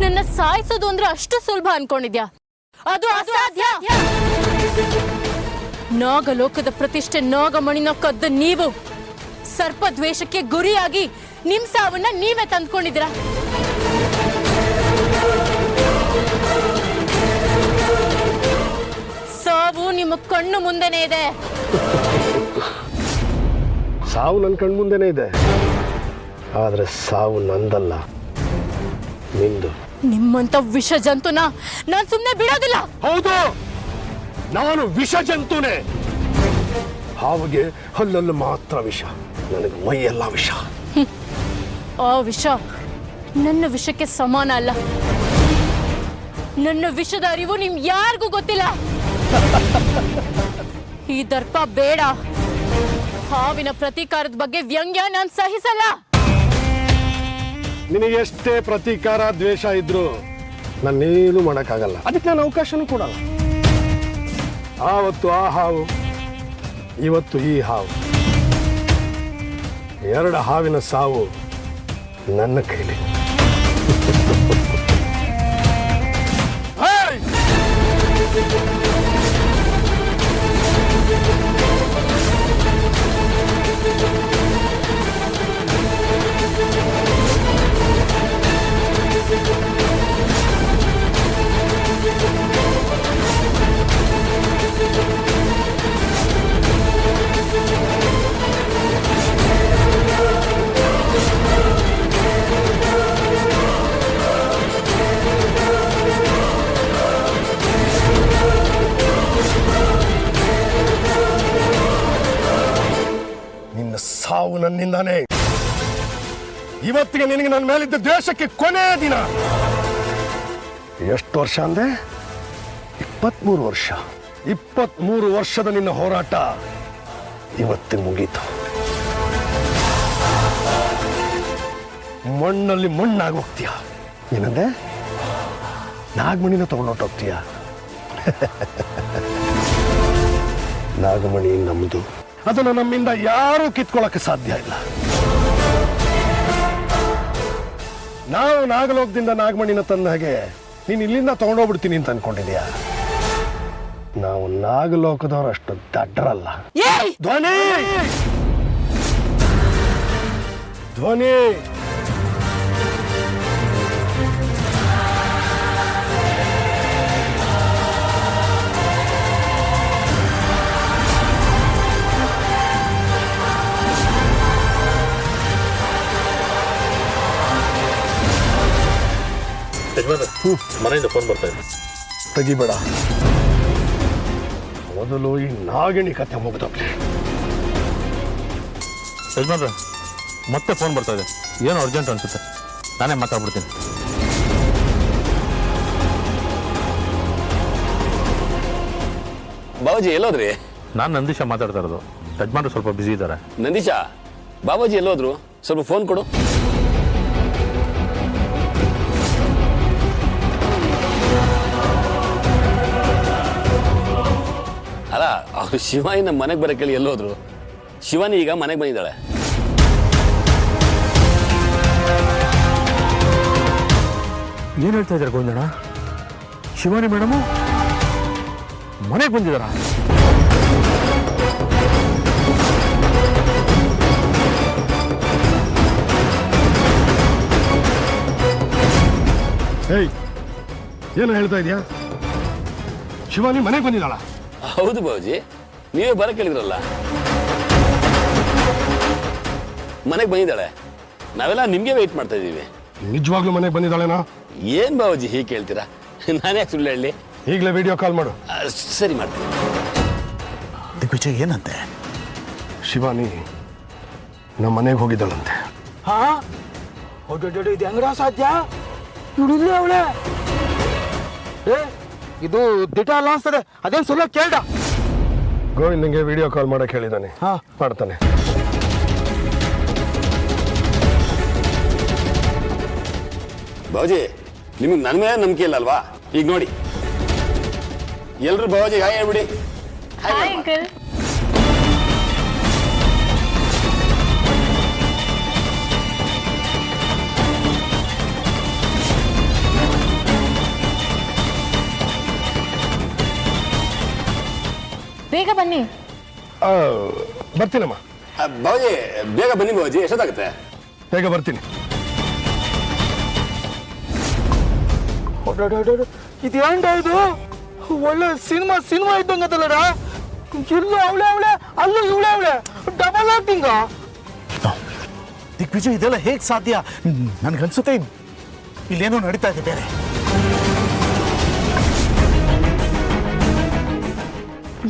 ನನ್ನ ಸಾಯಿಸೋದು ಅಂದ್ರೆ ಅಷ್ಟು ಸುಲಭ ಅನ್ಕೊಂಡಿದ್ಯಾ? ಅದು ಅಸಾಧ್ಯ. ನಾಗಲೋಕದ ಪ್ರತಿಷ್ಠೆ ನಾಗಮಣಿನ ಕದ್ದ ನೀವು ಸರ್ಪ ದ್ವೇಷಕ್ಕೆ ಗುರಿಯಾಗಿ ನಿಮ್ ಸಾವನ್ನ ನೀವೇ ತಂದ್ಕೊಂಡಿದ್ದೀರಾ. ಸಾವು ನಿಮ್ಮ ಕಣ್ಣು ಮುಂದೆನೇ ಇದೆ. ಸಾವು ನನ್ನ ಕಣ್ಣು ಮುಂದೆನೇ ಇದೆ, ಆದ್ರೆ ಸಾವು ನಂದಲ್ಲ, ನಿಂದು. ನಿಮ್ಮಂತ ವಿಷ ಜಂತುನ ನಾನ್ ಸುಮ್ಮನೆ ಬಿಡೋದಿಲ್ಲ. ಹೌದು, ನಾನು ವಿಷ ಜಂತುನೇ. ಹಾವಿಗೆ ಹಲ್ಲಲ್ಲಿ ಮಾತ್ರ ವಿಷ, ನನಗೆ ಮೈಯೆಲ್ಲ ವಿಷ. ಆ ವಿಷ ನನ್ನ ವಿಷಕ್ಕೆ ಸಮಾನ ಅಲ್ಲ. ನನ್ನ ವಿಷದ ಅರಿವು ನಿಮ್ ಯಾರಿಗೂ ಗೊತ್ತಿಲ್ಲ. ಈ ದರ್ಪ ಬೇಡ. ಹಾವಿನ ಪ್ರತೀಕಾರದ ಬಗ್ಗೆ ವ್ಯಂಗ್ಯ ನಾನ್ ಸಹಿಸಲ್ಲ. ನಿನಗೆ ಎಷ್ಟೇ ಪ್ರತೀಕಾರ ದ್ವೇಷ ಇದ್ರು ನಾನೇನು ಮಾಡೋಕ್ಕಾಗಲ್ಲ, ಅದಕ್ಕೆ ನಾನು ಅವಕಾಶನೂ ಕೊಡಲ್ಲ. ಆವತ್ತು ಆ ಹಾವು, ಇವತ್ತು ಈ ಹಾವು. ಎರಡು ಹಾವಿನ ಸಾವು ನನ್ನ ಕೈಲಿ. ಸಾವು ನನ್ನಿಂದಾನೇ. ಇವತ್ತಿಗೆ ನಿನಗೆ ನನ್ನ ಮೇಲಿದ್ದ ದ್ವೇಷಕ್ಕೆ ಕೊನೆಯ ದಿನ. ಎಷ್ಟು ವರ್ಷ ಅಂದೆ? 23 ವರ್ಷ. 23 ವರ್ಷದ ನಿನ್ನ ಹೋರಾಟ ಇವತ್ತಿಗೆ ಮುಗೀತು. ಮಣ್ಣಲ್ಲಿ ಮಣ್ಣಾಗಿ ಹೋಗ್ತೀಯ. ಏನಂದೆ? ನಾಗಮಣಿನ ತಗೊಂಡೋಗ್ತೀಯ. ನಾಗಮಣಿ ನಮ್ಮದು, ಅದನ್ನು ನಮ್ಮಿಂದ ಯಾರೂ ಕಿತ್ಕೊಳ್ಳೋಕೆ ಸಾಧ್ಯ ಇಲ್ಲ. ನಾವು ನಾಗಲೋಕದಿಂದ ನಾಗಮಣಿನ ತಂದ ಹಾಗೆ ನೀನು ಇಲ್ಲಿಂದ ತಗೊಂಡೋಗ್ಬಿಡ್ತೀನಿ ಅಂತ ಅನ್ಕೊಂಡಿದ್ಯಾ? ನಾವು ನಾಗಲೋಕದವ್ರು ಅಷ್ಟು ದಡ್ಡರಲ್ಲ. ಧ್ವನಿ ಧ್ವನಿ ಮನೆಯಿಂದ ಫೋನ್ ಬರ್ತಾ ಇದೆ. ತೆಗಿಬೇಡ, ಮೊದಲು ಈ ನಾಗಿಣಿ ಕಥೆ ಮುಗಿದೋಗ್ಲಿ. ಯಜಮಾನ್ರ ಮತ್ತೆ ಫೋನ್ ಬರ್ತಾ ಇದೆ, ಏನೋ ಅರ್ಜೆಂಟ್ ಅನ್ಸುತ್ತೆ. ನಾನೇ ಮಾತಾಡ್ಬಿಡ್ತೀನಿ. ಬಾಬಾಜಿ ಎಲ್ಲೋದ್ರಿ? ನಾನು ನಂದೀಶ ಮಾತಾಡ್ತಾ ಇರೋದು. ಯಜಮಾನ್ರು ಸ್ವಲ್ಪ ಬ್ಯುಸಿ ಇದ್ದಾರೆ. ನಂದೀಶ, ಬಾಬಾಜಿ ಎಲ್ಲೋದ್ರು? ಸ್ವಲ್ಪ ಫೋನ್ ಕೊಡು. ಅಲ್ಲ, ಅವ್ರು ಶಿವಾನಿ ನಮ್ಮ ಮನೆಗೆ ಬರೋ ಕೇಳಿ ಎಲ್ಲೋದ್ರು? ಶಿವಾನಿ ಈಗ ಮನೆಗೆ ಬಂದಿದ್ದಾಳೆ. ಏನು ಹೇಳ್ತಾ ಇದ್ದಾರೆ ಗೋವಿಂದಣ್ಣ? ಶಿವಾನಿ ಮೇಡಮು ಮನೆಗೆ ಬಂದಿದ್ದಾರಾ? ಏಯ್, ಏನು ಹೇಳ್ತಾ ಇದೀಯಾ? ಶಿವಾನಿ ಮನೆಗೆ ಬಂದಿದ್ದಾಳ? ಹೌದು ಬಾಬಾಜಿ, ನೀವೇ ಬರೋ ಕೇಳಿದ್ರಲ್ಲ. ಮನೆಗೆ ಬಂದಿದ್ದಾಳೆ. ನಾವೆಲ್ಲ ನಿಮ್ಗೆ ವೆಯ್ಟ್ ಮಾಡ್ತಾ ಇದ್ದೀವಿ. ನಿಜವಾಗ್ಲೂ ಮನೆಗೆ ಬಂದಿದ್ದಾಳೆನಾ? ಏನ್ ಬಾಬಾಜಿ ಹೀಗೆ ಕೇಳ್ತೀರಾ? ನಾನೇ ಯಾಕೆ ಸುಳ್ಳು ಹೇಳಿ? ಈಗಲೇ ವಿಡಿಯೋ ಕಾಲ್ ಮಾಡು. ಸರಿ, ಮಾಡ್ತೀನಿ. ದಿಗ್ವಿಜಯ್ ಏನಂತೆ? ಶಿವಾನಿ ನಮ್ಮ ಮನೆಗೆ ಹೋಗಿದ್ದಾಳಂತೆ. ಹಾ, ಇದು ಹೆಂಗ್ರ ಸಾಧ್ಯ? ನುಡಿಲ್ಲ ಅವಳೆ. ಇದು ದಿಟ ಅಲ್ಲ ಅನ್ಸ್ತದೆ. ಅದೇನು ಸುಳ್ಳ ಕೇಳ್ದ? ಗೋವಿಂದಂಗೆ ವಿಡಿಯೋ ಕಾಲ್ ಮಾಡಕ್ಕೆ ಹೇಳಿದ್ದಾನೆ. ಹಾ, ಮಾಡ್ತಾನೆ. ಬಾಬಾಜಿ, ನಿಮಗೆ ನನ್ನ ಮೇಲೆ ನಂಬಿಕೆ ಇಲ್ಲ ಅಲ್ವಾ? ಈಗ ನೋಡಿ, ಎಲ್ರು ಬಾಬಾಜಿ ಹಾಯ್ ಹೇಳ್ಬಿಡಿ. Hi uncle. ಬೇಗ ಬನ್ನಿ. ಬರ್ತೀನಮ್ಮ, ಬಾಬಾಜಿ ಬೇಗ ಬನ್ನಿ ಬಾಬಾಜಿ, ಎಷ್ಟೊತ್ತಾಗುತ್ತೆ? ಬೇಗ ಬರ್ತೀನಿ. ಇದು ಏನ್ಡ ಇದು? ಒಳ್ಳೆ ಸಿನಿಮಾ ಇದ್ದಂಗದಲ್ಲಡ. ಇಲ್ಲೂ ಅವಳೆ ಅಲ್ಲೂ ಇವಳೆ ಡಬಲ್ ಆಕ್ಟಿಂಗ. ದಿಗ್ವಿಜಯ್, ಇದೆಲ್ಲ ಹೇಗೆ ಸಾಧ್ಯ? ನನ್ಗನ್ಸುತ್ತೆ ಇಲ್ಲೇನೋ ನಡೀತಾ ಇದೆ ಬೇರೆ.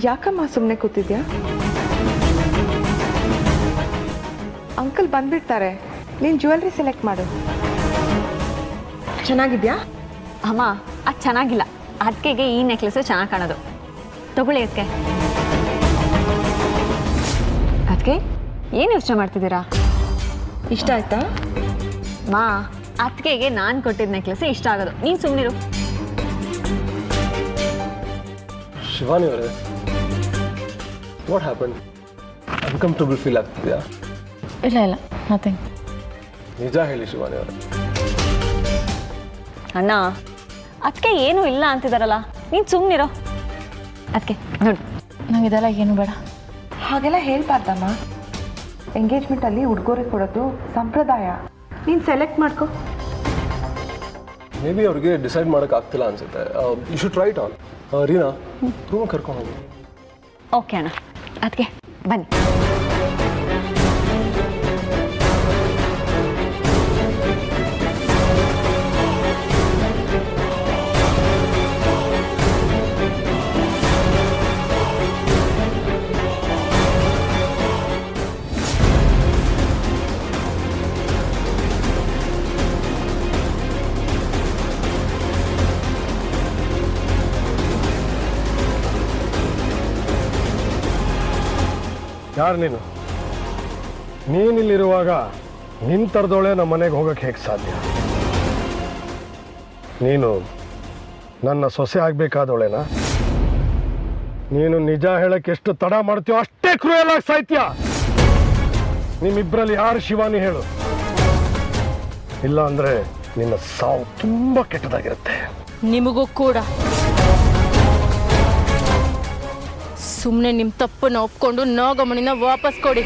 ಯಾಕಮ್ಮ ಸುಮ್ಮನೆ ಕೂತಿದ್ಯಾ? ಅಂಕಲ್ ಬಂದ್ಬಿಡ್ತಾರೆ, ನೀನು ಜ್ಯುವೆಲ್ರಿ ಸೆಲೆಕ್ಟ್ ಮಾಡು. ಚೆನ್ನಾಗಿದ್ಯಾ? ಅಮ್ಮ ಅದು ಚೆನ್ನಾಗಿಲ್ಲ, ಅದಕ್ಕೆ ಈ ನೆಕ್ಲೆಸ್ ಚೆನ್ನಾಗಿ ಕಾಣೋದು. ತಗೊಳ್ಳಿ ಅದಕ್ಕೆ. ಅದಕ್ಕೆ ಏನು ಯೋಚನೆ ಮಾಡ್ತಿದ್ದೀರಾ? ಇಷ್ಟ ಆಯ್ತಾ? ಮಾ, ಅದಕ್ಕೆ ನಾನು ಕೊಟ್ಟಿದ್ದ ನೆಕ್ಲೆಸ್ ಇಷ್ಟ ಆಗೋದು. ನೀನು ಸುಮ್ಮನಿರು. ಶಿವಾನಿ ಅವರೇ, ವಾಟ್ ಹ್ಯಾಪನ್? ಅನ್ಕಂಫರ್ಟಬಲ್ ಫೀಲ್ ಆಗ್ತಿದೆಯಾ? ಇಲ್ಲ ನಥಿಂಗ್. ನಿಜ ಹೇಳಿ ಶಿವಾನಿ ಅವರೇ. ಅಣ್ಣ, ಅದಕ್ಕೆ ಏನೂ ಇಲ್ಲ ಅಂತಿದಾರಲ್ಲ, ನೀನು ಸುಮ್ಮನಿರೋ. ಅದಕ್ಕೆ ನೋಡಿ, ನಂಗೆ ಇದೆಲ್ಲ ಏನು ಬೇಡ. ಹಾಗೆಲ್ಲ ಹೇಳ್ಬಾರ್ದಮ್ಮ. ಎಂಗೇಜ್ಮೆಂಟಲ್ಲಿ ಉಡುಗೊರೆ ಕೊಡೋದು ಸಂಪ್ರದಾಯ. ನೀನು ಸೆಲೆಕ್ಟ್ ಮಾಡ್ಕೊ. ಮೇ ಬಿ ಅವ್ರಿಗೆ ಡಿಸೈಡ್ ಮಾಡೋಕೆ ಆಗ್ತಿಲ್ಲ ಅನ್ಸುತ್ತೆ. You should try it on. Reena, room ಕರ್ಕೊಂಡು ಹೋಗಿ. ಓಕೆ ಅಣ್ಣ, ಅದಕ್ಕೆ ಬನ್ನಿ. ಯಾರು ನೀನು? ನೀನಿಲ್ಲಿರುವಾಗ ನಿನ್ನ ತರದೋಳೆ ನಮ್ಮ ಮನೆಗೆ ಹೋಗಕ್ಕೆ ಹೇಗೆ ಸಾಧ್ಯ? ನೀನು ನನ್ನ ಸೊಸೆ ಆಗ್ಬೇಕಾದವಳೇನಾ? ನೀನು ನಿಜ ಹೇಳಕ್ಕೆ ಎಷ್ಟು ತಡ ಮಾಡ್ತೀಯೋ ಅಷ್ಟೇ ಕ್ರೂಯಲ್ ಆಗಿ ಸಾಯ್ತೀಯ. ನಿಮ್ಮಿಬ್ಬರಲ್ಲಿ ಯಾರು ಶಿವಾನಿ ಹೇಳು? ಇಲ್ಲ ಅಂದ್ರೆ ನಿನ್ನ ಸಾವು ತುಂಬಾ ಕೆಟ್ಟದಾಗಿರುತ್ತೆ. ನಿಮಗೂ ಕೂಡ. ಸುಮ್ಮನೆ ನಿಮ್ಮ ತಪ್ಪನ್ನು ಒಪ್ಕೊಂಡು ನಾಗಮಣಿನ ವಾಪಸ್ ಕೊಡಿ.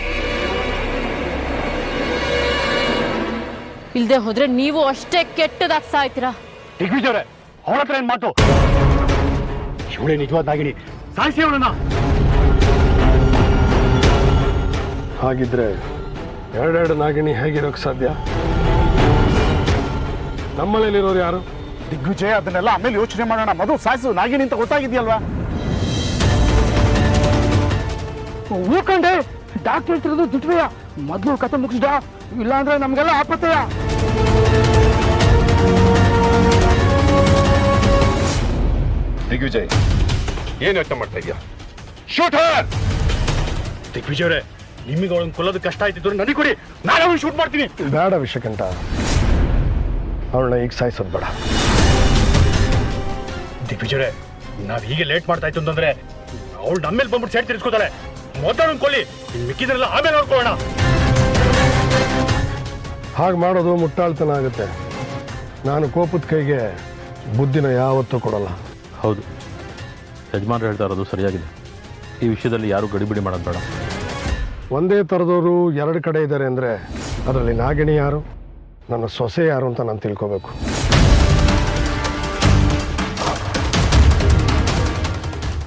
ಇಲ್ಲದೆ ಹೋದ್ರೆ ನೀವು ಅಷ್ಟೇ ಕೆಟ್ಟದಾಗಿ ಸಾಯ್ತೀರಾ. ದಿಗ್ವಿಜಯ್, ಅವಳ ಹತ್ರ ಏನ್ ಮಾತು? ಇವಳೆ ನಿಜವಾದಾಗಿನಿ, ಸಾಯಿಸಿ ಅವಳನ್ನ. ಹಾಗಿದ್ರೆ ಎರಡೆರಡು ನಾಗಿಣಿ ಹೇಗಿರೋಕ್ ಸಾಧ್ಯ? ನಮ್ಮನೇಲಿರೋರು ಯಾರು? ದಿಗ್ವಿಜಯ್, ಅದನ್ನೆಲ್ಲ ಆಮೇಲೆ ಯೋಚನೆ ಮಾಡೋಣ. ಮೊದಲು ಸಾಯಿಸು ನಾಗಿನಿ ಅಂತ ಗೊತ್ತಾಗಿದ್ಯಲ್ವಾ? ಹೂಕಂಡೆ ಡಾಕ್ಟರ್ ಹೇಳ್ತಿರೋದು ದಿಟ್ವೆಯ. ಮೊದಲು ಕತೆ ಮುಗಿಸ್ದ, ಇಲ್ಲಾಂದ್ರೆ ನಮ್ಗೆಲ್ಲ ಆಪತ್ತೆಯ. ದಿಗ್ವಿಜಯ್, ಏನ್ ಯೋಚನೆ ಮಾಡ್ತಾ ಇದೀಯಾ? ದಿಗ್ವಿಜಯ್, ನಿಮಗೆ ಅವಳನ್ನ ಕೊಲ್ಲೋದು ಕಷ್ಟ ಆಯ್ತಿದ್ರು ನನಗೆ ಕೊಡಿ, ನಾನು ಅವಳು ಶೂಟ್ ಮಾಡ್ತೀನಿ. ಬೇಡ ವಿಷಕಂಠ, ಅವಳನ್ನ ಈಗ ಸಾಯಿಸೋದು ಬೇಡ. ದಿಗ್ವಿಜಯ್, ನಾವ್ ಹೀಗೆ ಲೇಟ್ ಮಾಡ್ತಾ ಇತ್ತು ಅಂತಂದ್ರೆ ಅವಳು ನಮ್ಮೇಲೆ ಬಂದ್ಬಿಟ್ಟು ಸೈಡ್ ತಿರ್ಸ್ಕೋತಾಳೆ. ಮೊದಲು ಕೊಳ್ಳಿ, ಮಿಕ್ಕಿದ್ರೆಲ್ಲ ಆಮೇಲೆ ನೋಡ್ಕೊಳ್ಳೋಣ. ಹಾಗೆ ಮಾಡೋದು ಮುಟ್ಟಾಳ್ತನ ಆಗುತ್ತೆ. ನಾನು ಕೋಪದ ಕೈಗೆ ಬುದ್ಧಿನ ಯಾವತ್ತೂ ಕೊಡಲ್ಲ. ಹೌದು, ಯಜಮಾನ್ರು ಹೇಳ್ತಾ ಇರೋದು ಸರಿಯಾಗಿದೆ. ಈ ವಿಷಯದಲ್ಲಿ ಯಾರು ಗಡಿಬಿಡಿ ಮಾಡೋದು ಬೇಡ. ಒಂದೇ ಥರದವರು ಎರಡು ಕಡೆ ಇದ್ದಾರೆ ಅಂದರೆ ಅದರಲ್ಲಿ ನಾಗಿಣಿ ಯಾರು, ನನ್ನ ಸೊಸೆ ಯಾರು ಅಂತ ನಾನು ತಿಳ್ಕೋಬೇಕು.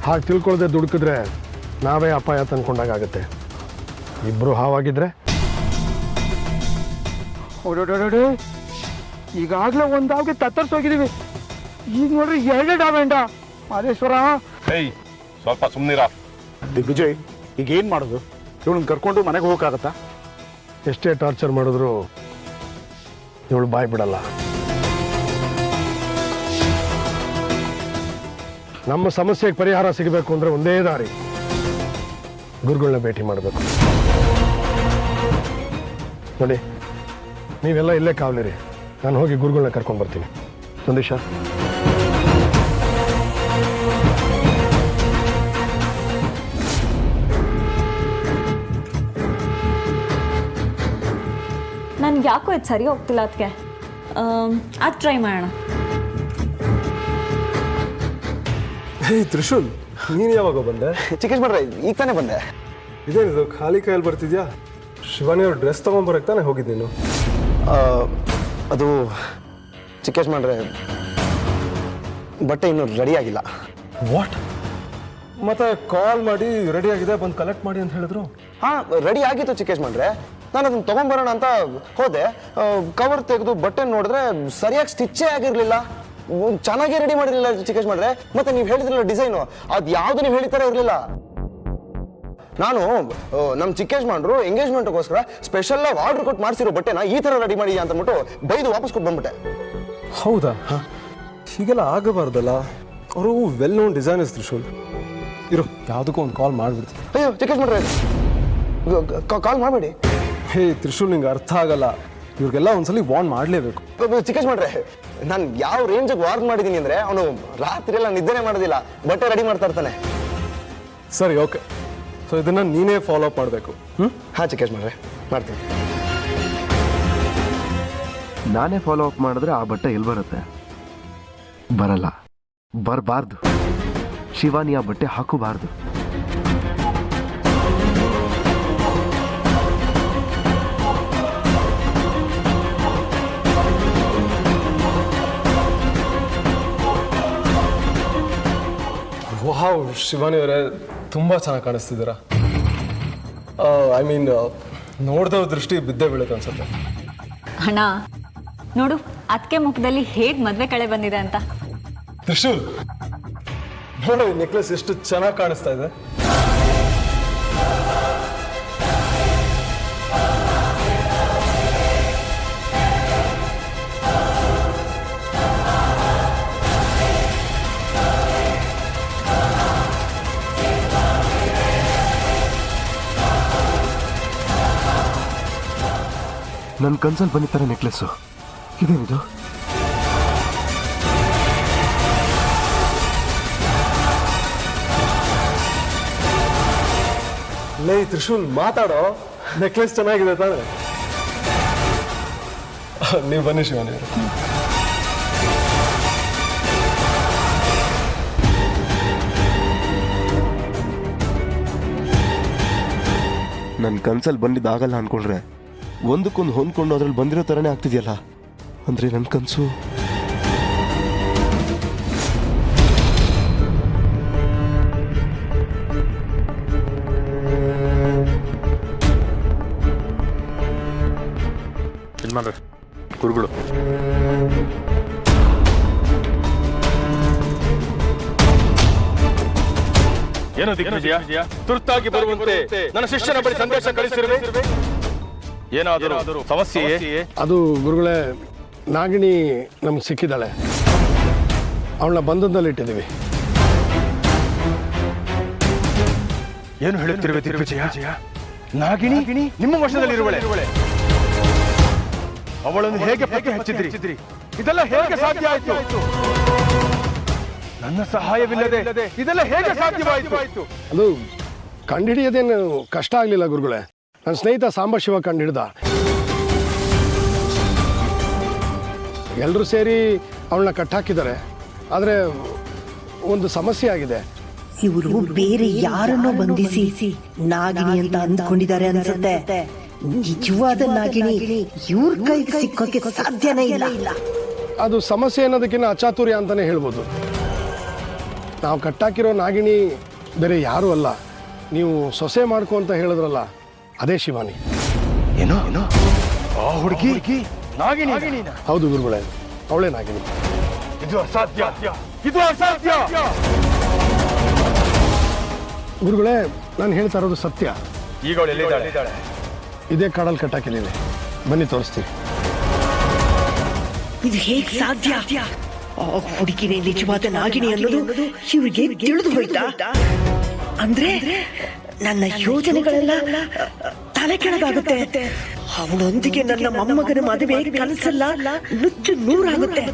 ಹಾಗೆ ತಿಳ್ಕೊಳ್ದೆ ದುಡುಕಿದ್ರೆ ನಾವೇ ಅಪಾಯ ತಂದ್ಕೊಂಡಾಗುತ್ತೆ. ಇಬ್ರು ಹಾವಾಗಿದ್ರೆ ಈಗಾಗಲೇ ಒಂದಾವ್ಗೆ ತತ್ತರಿಸೋಗಿದ್ದೀವಿ, ಈಗ ನೋಡ್ರಿ ಎರಡೆರಡು ಆವೇಂಡ. ಮಾದೇಶ್ವರ, ಸ್ವಲ್ಪ ಸುಮ್ಮನಿರ. ದಿಗ್ವಿಜಯ್, ಈಗ ಏನ್ ಮಾಡೋದು? ಇವಳನ್ನ ಕರ್ಕೊಂಡು ಮನೆಗೆ ಹೋಗಕ್ಕಾಗತ್ತಾ? ಎಷ್ಟೇ ಟಾರ್ಚರ್ ಮಾಡಿದ್ರು ಇವಳು ಬಾಯ್ ಬಿಡಲ್ಲ. ನಮ್ಮ ಸಮಸ್ಯೆಗೆ ಪರಿಹಾರ ಸಿಗಬೇಕು ಅಂದ್ರೆ ಒಂದೇ ದಾರಿ, ಗುರುಗಳನ್ನ ಭೇಟಿ ಮಾಡಬೇಕು. ನೋಡಿ, ನೀವೆಲ್ಲ ಇಲ್ಲೇ ಕಾವಲಿರಿ, ನಾನು ಹೋಗಿ ಗುರುಗಳನ್ನ ಕರ್ಕೊಂಡು ಬರ್ತೀನಿ. ಸಂದೇಶ. ನನ್ಗೆ ಯಾಕೋ ಇದು ಸರಿ ಹೋಗ್ತಿಲ್ಲ. ಅದಕ್ಕೆ ಅದು ಟ್ರೈ ಮಾಡೋಣ. ಹೇ ತ್ರಿಶೂಲ್, ನೀನು ಯಾವಾಗ ಬಂದೆ? ಚಿಕೇಶ್ ಮಾಡ್ರೆ ಈಗ ತಾನೇ ಬಂದೆ. ಇದೇನಿದು ಖಾಲಿ ಕೈಯಲ್ಲಿ ಬರ್ತಿದ್ಯಾ? ಶಿವಾನಿ ಅವ್ರ ಡ್ರೆಸ್ ತೊಗೊಂಬರಕ್ಕೆ ತಾನೇ ಹೋಗಿದ್ದು ನೀನು? ಅದು ಚಿಕೇಶ್ ಮಾಡ್ರೆ ಬಟ್ಟೆ ಇನ್ನೂ ರೆಡಿ ಆಗಿಲ್ಲ. ವಾಟ್? ಮತ್ತೆ ಕಾಲ್ ಮಾಡಿ ರೆಡಿ ಆಗಿದೆ ಬಂದು ಕಲೆಕ್ಟ್ ಮಾಡಿ ಅಂತ ಹೇಳಿದ್ರು. ಹಾಂ ರೆಡಿ ಆಗಿತ್ತು ಚಿಕೇಶ್ ಮಾಡ್ರೆ. ನಾನು ಅದನ್ನ ತೊಗೊಂಬರೋಣ ಅಂತ ಹೋದೆ. ಕವರ್ ತೆಗೆದು ಬಟ್ಟೆ ನೋಡಿದ್ರೆ ಸರಿಯಾಗಿ ಸ್ಟಿಚ್ಚೇ ಆಗಿರಲಿಲ್ಲ. ಚೆನ್ನಾಗಿ ರೆಡಿ ಮಾಡಿರಲಿಲ್ಲ ಚಿಕೇಶ್ ಮಾಡ್ರೆ. ಮತ್ತೆ ನೀವು ಹೇಳಿದ್ರಲ್ಲ ಡಿಸೈನು, ಅದು ಯಾವುದು ನೀವು ಹೇಳಿತರ ಇರಲಿಲ್ಲ. ನಾನು ನಮ್ಮ ಚಿಕ್ಕೇಶ್ ಮಾಡ್ರು ಎಂಗೇಜ್ಮೆಂಟ್ಗೋಸ್ಕರ ಸ್ಪೆಷಲ್ ಆರ್ಡರ್ ಕೊಟ್ಟು ಮಾಡಿಸಿರೋ ಬಟ್ಟೆನ ಈ ಥರ ರೆಡಿ ಮಾಡಿ ಅಂತ ಅಂದ್ಬಿಟ್ಟು ಬೈದು ವಾಪಸ್ ಕೊಟ್ಟು ಬಂದ್ಬಿಟ್ಟೆ. ಹೌದಾ? ಹೀಗೆಲ್ಲ ಆಗಬಾರ್ದಲ್ಲ. ಅವರು ವೆಲ್ ನೋನ್ ಡಿಸೈನರ್ಸ್ ತ್ರಿಶೂಲ್. ಇರು, ಯಾವುದಕ್ಕೂ ಒಂದು ಕಾಲ್ ಮಾಡಿಬಿಡ್ತೀನಿ. ಅಯ್ಯೋ ಚಿಕೇಶ್ ಮಾಡ್ರೆ ಕಾಲ್ ಮಾಡಬೇಡಿ. ಹೇ ತ್ರಿಶೂಲ್, ನಿಂಗೆ ಅರ್ಥ ಆಗಲ್ಲ. ಇವ್ರಿಗೆಲ್ಲ ಒಂದ್ಸಲಿ ವಾರ್ನ್ ಮಾಡಲೇಬೇಕು. ಚಿಕೇಶ್ ಮಾಡ್ರೆ ನಾನು ಯಾವ ರೇಂಜಿಗೆ ವಾರ್ನ್ ಮಾಡಿದ್ದೀನಿ ಅಂದರೆ ಅವನು ರಾತ್ರಿ ಎಲ್ಲ ನಿದ್ದೆನೇ ಮಾಡೋದಿಲ್ಲ, ಬಟ್ಟೆ ರೆಡಿ ಮಾಡ್ತಾ ಇರ್ತಾನೆ. ಸರಿ, ಓಕೆ. ಸೊ ಇದನ್ನು ನೀನೇ ಫಾಲೋ ಅಪ್ ಮಾಡಬೇಕು. ಹಾಂ ಚಿಕೇಶ್ ಮಾಡ್ರೆ ಮಾಡ್ತೀನಿ. ನಾನೇ ಫಾಲೋ ಅಪ್ ಮಾಡಿದ್ರೆ ಆ ಬಟ್ಟೆ ಎಲ್ಲಿ ಬರುತ್ತೆ? ಬರಲ್ಲ, ಬರಬಾರ್ದು. ಶಿವಾನಿ ಆ ಬಟ್ಟೆ ಹಾಕಬಾರ್ದು. ವಾವ್, ಶಿವಾನಿ ಅವರೇ ತುಂಬ ಚೆನ್ನಾಗಿ ಕಾಣಿಸ್ತಿದ್ದೀರಾ. ಐ ಮೀನ್ ನೋಡ್ದೋ ದೃಷ್ಟಿ ಬಿದ್ದೇ ಬೀಳುತ್ತೆ ಅನ್ಸುತ್ತೆ. ಅಣ್ಣ ನೋಡು, ಅದಕ್ಕೆ ಮುಖದಲ್ಲಿ ಹೇಗೆ ಮದುವೆ ಕಳೆ ಬಂದಿದೆ ಅಂತ. ತ್ರಿಶೂಲ್, ನೋಡು ಈ ನೆಕ್ಲೆಸ್ ಎಷ್ಟು ಚೆನ್ನಾಗಿ ಕಾಣಿಸ್ತಾ ಇದೆ. ನನ್ನ ಕನ್ಸಲ್ಲಿ ಬಂದಿತ್ತಾರೆ ನೆಕ್ಲೆಸ್ಸು. ಇದೇನಿದು? ಲೇ ತ್ರಿಶೂಲ್, ಮಾತಾಡೋ. ನೆಕ್ಲೆಸ್ ಚೆನ್ನಾಗಿದೆ ತಾನೆ? ನೀವು ಬನ್ನಿ ಶಿವಾನಿ ಅವರು. ನನ್ನ ಕನ್ಸಲ್ಲಿ ಬಂದಿದ್ದಾಗಲ್ಲ ಅನ್ಕೊಂಡ್ರೆ ಒಂದಕ್ಕೊಂದು ಹೊಂದ್ಕೊಂಡು ಅದ್ರಲ್ಲಿ ಬಂದಿರೋ ಥರನೇ ಆಗ್ತಿದೆಯಲ್ಲ. ಅಂದರೆ ನನ್ನ ಕನಸು ಯಜಮಾನ್ರೆ, ಗುರುಗಳು. ಏನು ದಿಗ್ವಿಜಯ, ತುರ್ತಾಗಿ ಬರುವಂತೆ ನನ್ನ ಶಿಷ್ಯನ ಬಳಿ ಸಂದೇಶ ಕಳಿಸಿರುವೆ. ಏನಾದರೂ ಸಮಸ್ಯೆ? ಅದು ಗುರುಗಳೇ, ನಾಗಿಣಿ ನಮ್ಗೆ ಸಿಕ್ಕಿದ್ದಾಳೆ. ಅವಳನ್ನ ಬಂಧನದಲ್ಲಿ ಇಟ್ಟಿದ್ದೀವಿ. ಏನು ಹೇಳುತ್ತಿರುವೆ ದಿಗ್ವಿಜಯ? ನಾಗಿಣಿ ನಿಮ್ಮ ವಶದಲ್ಲಿರುವಳೆ? ಅವಳನ್ನು ಹೇಗೆ ಪತ್ತೆ ಹಚ್ಚಿದ್ರಿ? ಇದೆಲ್ಲ ಹೇಗೆ ಸಾಧ್ಯ ಆಯಿತು? ನನ್ನ ಸಹಾಯವಿಲ್ಲದೆ ಇದೆಲ್ಲ ಹೇಗೆ ಸಾಧ್ಯವಾಯಿತು? ಅದು ಕಂಡುಹಿಡಿಯೋದೇನು ಕಷ್ಟ ಆಗಲಿಲ್ಲ ಗುರುಗಳೇ. ನನ್ನ ಸ್ನೇಹಿತ ಸಾಂಬಶಿವ ಕಂಡುಹಿಡ್ದ. ಎಲ್ಲರೂ ಸೇರಿ ಅವಳನ್ನ ಕಟ್ಟಾಕಿದ್ದಾರೆ. ಆದರೆ ಒಂದು ಸಮಸ್ಯೆ ಆಗಿದೆ. ಇವರು ಬೇರೆ ಯಾರನ್ನೋ ಬಂಧಿಸಿ ನಾಗಿಣಿ ಅಂತ ಅಂದ್ಕೊಂಡಿದ್ದಾರೆ ಅನ್ಸುತ್ತೆ. ನಿಜವಾದ ನಾಗಿಣಿ ಇವ್ರ ಕೈಗೆ ಸಿಕ್ಕೋಕೆ ಸಾಧ್ಯನೇ ಇಲ್ಲ. ಅದು ಸಮಸ್ಯೆ ಅನ್ನೋದಕ್ಕಿಂತ ಅಚಾತುರ್ಯ ಅಂತಾನೆ ಹೇಳ್ಬೋದು. ನಾವು ಕಟ್ಟಾಕಿರೋ ನಾಗಿಣಿ ಬೇರೆ ಯಾರೂ ಅಲ್ಲ, ನೀವು ಸೊಸೆ ಮಾಡ್ಕೊ ಅಂತ ಹೇಳಿದ್ರಲ್ಲ, ಅದೇ ಶಿವಾನಿ. ಏನೋ ಆ ಹುಡುಗಿ ನಾಗಿಣಿ? ಹೌದು ಗುರುಗಳೇ, ಅವಳೇ ನಾಗಿಣಿ. ಇದು ಅಸಾಧ್ಯ, ಇದು ಅಸಾಧ್ಯ. ಗುರುಗಳೇ, ನಾನು ಹೇಳ್ತಾ ಇರೋದು ಸತ್ಯ. ಈಗ ಅವಳು ಎಲ್ಲಿದ್ದಾಳೆ? ಇದೇ ಕಾಡಲ್ಲಿ ಕಟ್ಟಾಕಿದ್ದೀನಿ, ಬನ್ನಿ ತೋರಿಸ್ತೀವಿ. ಇದು ಹೇಗೆ ಸಾಧ್ಯ? ಆ ಹುಡುಗಿನೇ ನಿಜವಾದ ನಾಗಿಣಿ ಅನ್ನೋದು ಇವ್ರಿಗೆ ತಿಳಿದು ಹೋಯ್ತಾ? ಅಂದ್ರೆ ನನ್ನ ಯೋಜನೆಗಳೆಲ್ಲ ತಲೆ ಕೆಳಗಾಗುತ್ತೆ. ಅವಳೊಂದಿಗೆ ನನ್ನ ಮೊಮ್ಮಗನ ಮದುವೆ ಕನಸಲ್ಲ ನುಚ್ಚು ನೂರಾಗುತ್ತೆ.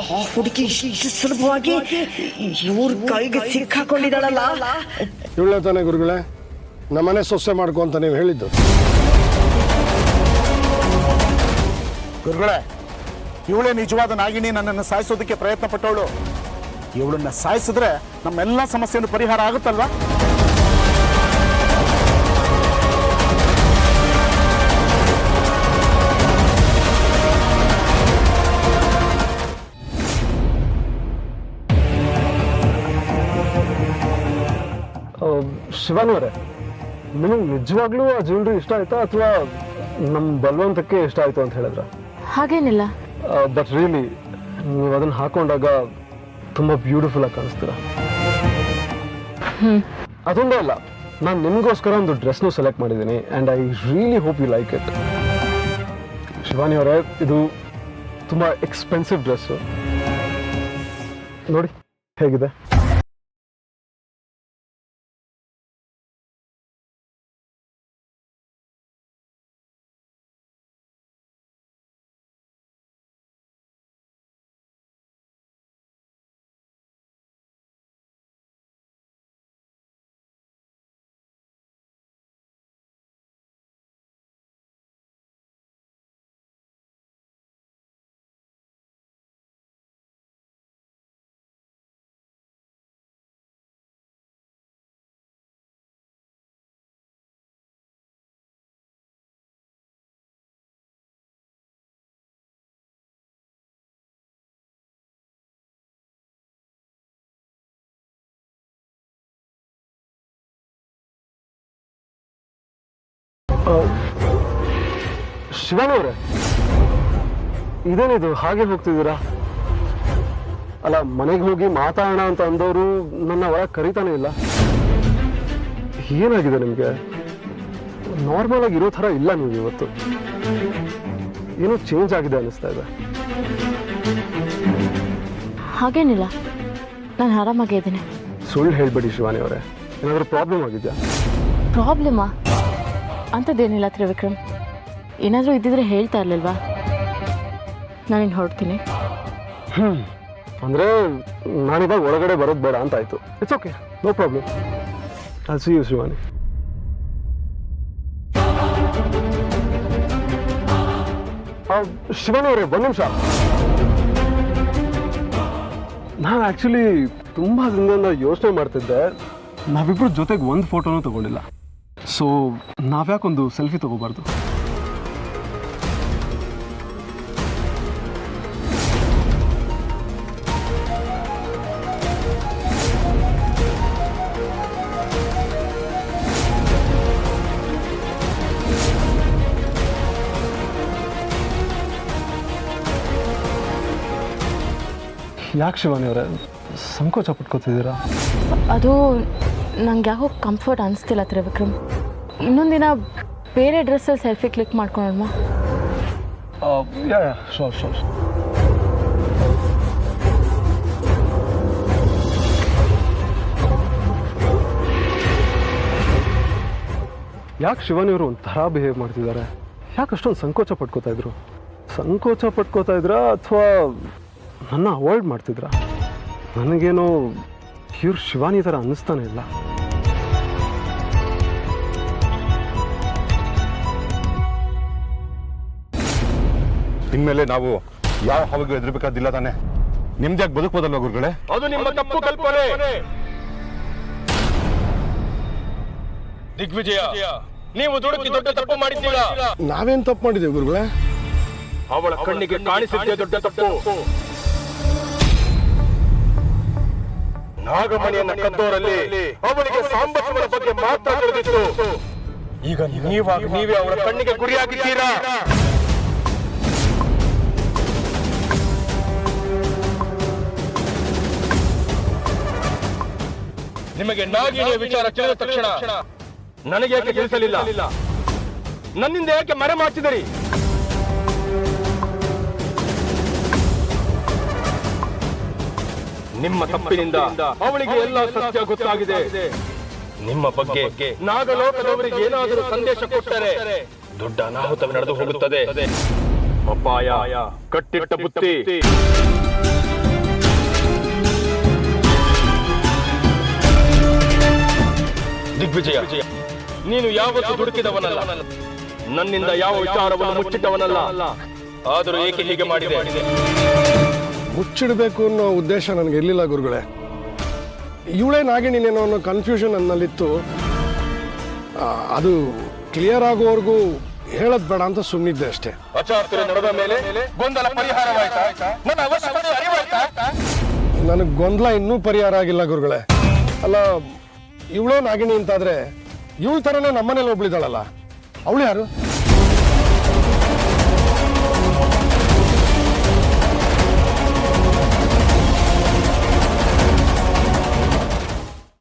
ಆ ಹುಡುಗಿ ಇಷ್ಟು ಸುಲಭವಾಗಿ ಇವ್ರ ಕೈಗೆ ಸಿಕ್ಕಾಕೊಂಡಿದ್ದಾಳಲ್ಲ. ಇವಳೆ ತಾನೆ ಗುರುಗಳೇ ನಮ್ಮನೆ ಸೊಸೆ ಮಾಡ್ಕೊ ಅಂತ ನೀವು ಹೇಳಿದ್ದು. ಗುರುಗಳೇ, ಇವಳೇ ನಿಜವಾದ ನಾಗಿನಿ ನನ್ನನ್ನು ಸಾಯಿಸೋದಕ್ಕೆ ಪ್ರಯತ್ನ ಪಟ್ಟವಳು. ಇವಳನ್ನ ಸಾಯಿಸಿದ್ರೆ ನಮ್ಮೆಲ್ಲ ಸಮಸ್ಯೆಯನ್ನು ಪರಿಹಾರ ಆಗುತ್ತಲ್ವಾ? ಶಿವಾನಿ ಅವರೇ, ನಿಮಗೆ ನಿಜವಾಗ್ಲೂ ಆ ಜ್ಯುವೆಲ್ರಿ ಇಷ್ಟ ಆಯ್ತಾ ಅಥವಾ ನಮ್ಮ ಬಲವಂತಕ್ಕೆ ಇಷ್ಟ ಆಯ್ತು ಅಂತ ಹೇಳಿದ್ರ? ಹಾಗೇನಿಲ್ಲ. ಬಟ್ ರಿಯಲಿ ನೀವು ಅದನ್ನ ಹಾಕೊಂಡಾಗ ತುಂಬಾ ಬ್ಯೂಟಿಫುಲ್ ಆಗಿ ಕಾಣಿಸ್ತೀರ. ಅದೊಂದೇ ಅಲ್ಲ, ನಾನು ನಿಮಗೋಸ್ಕರ ಒಂದು ಡ್ರೆಸ್ನು ಸೆಲೆಕ್ಟ್ ಮಾಡಿದ್ದೀನಿ and I really hope you like it. Shivani ಅವರೇ, ಇದು ತುಂಬ ಎಕ್ಸ್ಪೆನ್ಸಿವ್ ಡ್ರೆಸ್ಸು. ನೋಡಿ ಹೇಗಿದೆ. ಶಿವಾನಿ ಅವರೇ, ಇದೇನಿದು ಹಾಗೆ ಹೋಗ್ತಿದ್ದೀರಾ? ಅಲ್ಲ, ಮನೆಗೆ ಹೋಗಿ ಮಾತಾಡೋಣ ಅಂತ ಅಂದವರು ನನ್ನ ಒಳಗೆ ಕರೀತಾನೆ ಇಲ್ಲ. ಏನಾಗಿದೆ ನಿಮಗೆ? ನಾರ್ಮಲ್ ಆಗಿ ಇರೋ ಥರ ಇಲ್ಲ ನೀವು ಇವತ್ತು. ಏನೋ ಚೇಂಜ್ ಆಗಿದೆ ಅನಿಸ್ತಾ ಇದೆ. ಹಾಗೇನಿಲ್ಲ, ನಾನು ಆರಾಮಾಗೇ ಇದ್ದೀನಿ. ಸುಳ್ಳು ಹೇಳ್ಬೇಡಿ ಶಿವಾನಿ ಅವರೇ, ಏನಾದರೂ ಪ್ರಾಬ್ಲಮ್ ಆಗಿದೆಯಾ? ಪ್ರಾಬ್ಲಮಾ? ಅಂಥದ್ದೇನಿಲ್ಲ ತ್ರಿವಿಕ್ರಮ್. ಏನಾದರೂ ಇದ್ದಿದ್ರೆ ಹೇಳ್ತಾ ಇರಲಿಲ್ವಾ? ನಾನಿನ್ನು ಹೊರಡ್ತೀನಿ. ಅಂದರೆ ನಾನಿವಾಗ ಒಳಗಡೆ ಬರೋದು ಬೇಡ ಅಂತ ಆಯಿತು. It's okay, no problem. I see you Shivani. Shivani ಅವರೇ, ಒಂದು ನಿಮಿಷ. ನಾನು ಆ್ಯಕ್ಚುಲಿ ತುಂಬ ದಿನದಿಂದ ಯೋಚನೆ ಮಾಡ್ತಿದ್ದೆ, ನಾವಿಬ್ಬರು ಜೊತೆಗೆ ಒಂದು ಫೋಟೋನೂ ತಗೊಂಡಿಲ್ಲ. ಸೊ ನಾವ್ಯಾಕೊಂದು ಸೆಲ್ಫಿ ತಗೋಬಾರ್ದು? ಯಾಕೆ ಶಿವಾನಿ ಅವರೇ ಸಂಕೋಚ ಪಟ್ಕೋತಿದ್ದೀರಾ? ಅದು ನಂಗೆ ಯಾಕೋ ಕಂಫರ್ಟ್ ಅನಿಸ್ತಿಲ್ಲ ತ್ರಿವಿಕ್ರಮ್. ಇನ್ನೊಂದಿನ ಬೇರೆ ಡ್ರೆಸ್ಸಲ್ಲಿ ಸೆಲ್ಫಿ ಕ್ಲಿಕ್ ಮಾಡ್ಕೊಳ್ಳೋಣ. Sure sure. ಯಾಕೆ ಶಿವಾನಿ ಅವರು ಒಂಥರ ಬಿಹೇವ್ ಮಾಡ್ತಿದ್ದಾರೆ? ಯಾಕೆ ಅಷ್ಟೊಂದು ಸಂಕೋಚ ಪಟ್ಕೋತಾ ಇದ್ರು? ಸಂಕೋಚ ಪಟ್ಕೋತಾ ಇದ್ರಾ ಅಥವಾ ನನ್ನ ಅವಾಯ್ಡ್ ಮಾಡ್ತಿದ್ರಾ? ನನಗೇನೋ ಇವ್ರು ಶಿವಾನಿ ಥರ ಅನ್ನಿಸ್ತಾನೆ ಇಲ್ಲ. ಇನ್ಮೇಲೆ ನಾವು ಯಾವ ಹಾವಿಗೂ ಎದುರಬೇಕಾದಿಲ್ಲ ತಾನೆ. ನಿಮ್ದ್ಯಾಕೆ ಬದುಕಬೋದಲ್ವ ಗುರುಗಳೇ? ಅದು ನಿಮ್ಮ ತಪ್ಪು ಕಲ್ಪನೆ. ದಿಗ್ವಿಜಯ, ನೀವು ದುಡುಕಿ ದೊಡ್ಡ ತಪ್ಪು ಮಾಡಿದ್ದೀರಾ. ನಾವೇನು ತಪ್ಪು ಮಾಡಿದ್ದೇವೆ ಗುರುಗಳೇ? ಅವಳ ಕಣ್ಣಿಗೆ ಕಾಣಿಸಿದ್ದೇ ದೊಡ್ಡ ತಪ್ಪು. ನಾಗಮಣಿಯನ್ನ ಕದ್ದೋರಲ್ಲಿ ಅವಳಿಗೆ ಸಾಂಬಶಿವನ ಬಗ್ಗೆ ಮಾತ್ರ ತಿಳಿದಿತ್ತು. ಈಗ ನೀವೇ ಅವಳ ಕಣ್ಣಿಗೆ ಗುರಿಯಾಗಿದ್ದೀರಾ. ನಿಮಗೆ ನಾಗಿಣಿಯ ವಿಚಾರ ತಿಳಿದ ತಕ್ಷಣ ನನಗೆ ಯಾಕೆ ತಿಳಿಸಲಿಲ್ಲ? ನನ್ನಿಂದ ಯಾಕೆ ಮರೆ ಮಾಡ್ತಿದ್ದೀರಿ? ನಿಮ್ಮ ತಪ್ಪಿನಿಂದ ಅವಳಿಗೆ ಎಲ್ಲ ಸತ್ಯ ಗೊತ್ತಾಗಿದೆ. ನಿಮ್ಮ ಬಗ್ಗೆ ನಾಗಲೋಕದವರಿಗೆ ಏನಾದರೂ ಸಂದೇಶ ಕೊಟ್ಟರೆ ದೊಡ್ಡ ಅನಾಹುತ ನಡೆದು ಹೋಗುತ್ತದೆ. ಅಪಾಯ ಕಟ್ಟಿಟ್ಟ ಬುತ್ತಿ. ವಿಜಯ, ನೀನು ಯಾವತ್ತೂ ದುಡುಕಿದವನಲ್ಲ, ನನ್ನಿಂದ ಯಾವ ವಿಚಾರವನ್ನು ಮುಚ್ಚಿಟ್ಟವನಲ್ಲ. ಆದರೂ ಏಕೆ ಹೀಗೆ ಮಾಡಿದೆ? ಮುಚ್ಚಿಡಬೇಕು ಅನ್ನೋ ಉದ್ದೇಶ ನನಗೆ ಇರಲಿಲ್ಲ ಗುರುಗಳೇ. ಇವಳೇ ನಾಗಿಣಿನೇನೋ ಅನ್ನೋ ಕನ್ಫ್ಯೂಷನ್ ನನ್ನಲ್ಲಿತ್ತು. ಅದು ಕ್ಲಿಯರ್ ಆಗೋವರೆಗೂ ಹೇಳೋದು ಬೇಡ ಅಂತ ಸುಮ್ಮನಿದ್ದೆ ಅಷ್ಟೇ. ಅಚಾತುರ್ಯ ನಡೆದ ಮೇಲೆ ಗೊಂದಲ ಪರಿಹಾರವಾಯ್ತಾ? ನನ್ನ ಅವಶ್ಯಕತೆ ಅರಿವಾಯ್ತಾ? ನನಗೆ ಗೊಂದಲ ಇನ್ನೂ ಪರಿಹಾರ ಆಗಿಲ್ಲ ಗುರುಗಳೇ. ಅಲ್ಲ, ಇವಳೇ ನಾಗಿಣಿ ಅಂತಾದ್ರೆ ಇವಳ ಥರನೇ ನಮ್ಮನೇಲಿ ಒಬ್ಳಿದಾಳಲ್ಲ, ಅವಳು ಯಾರು?